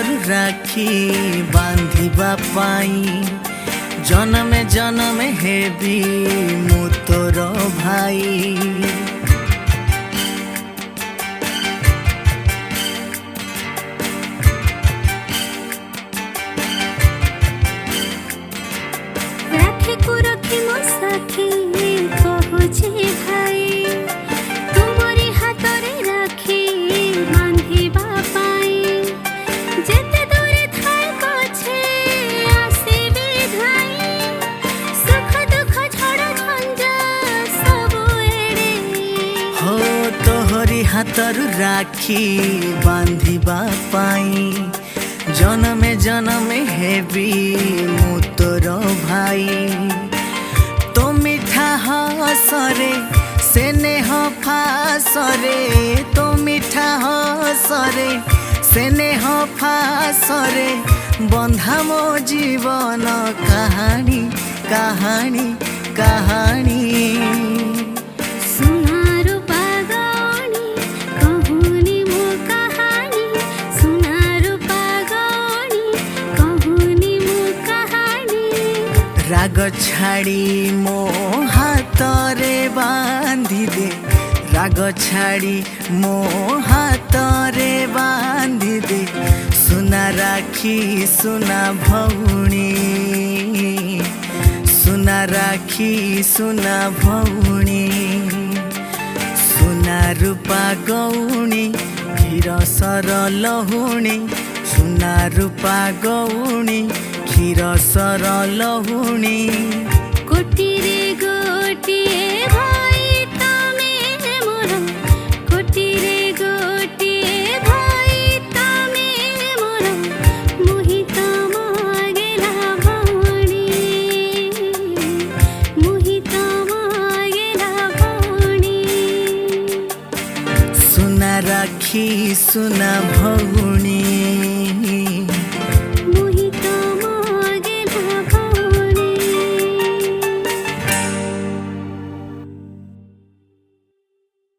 हाथरू राखी बांधिबा पाई जनमे जनमे हेबी मु तोर भाई। राखी को रखी मो सखी कहूचे भाई तुमरी हाथ रे राखी बांधिबा पाई जेते दूरे थाए पछे आसीबे धाई सुख दुख झड़ झंझा सब एड़े हो तोहरी हाथरू राखी बांधिबा पाई जनमे जनमे हेबी मु तोर भाई। तो मिठा हसरे स्नेह फासरे तो मिठा हसरे स्नेह फासरे बंधा मो जीवन कहानी कहानी कहानी। सुनारू पागणी कहूनी मो कहानी सुनारू पागणी कहूनी मो कहानी। राग छाड़ी मो हाथ रे बांधी दे राग छाड़ी मो हाथ रे बांधी दे सुना राखी सुना भौणी सुना राखी सुना भौणी सुना रूपा गौणी क्षीर सर लहुणी सुना रूपा गौणी क्षीर सर लहुणी। कोटी रे गोटिए भाई तमे मोर कोटी रे गोटिए भाई तमे मोर मोहित मागेला भौणी मोहित मागेला भौणी। सुना राखी सुना भौणी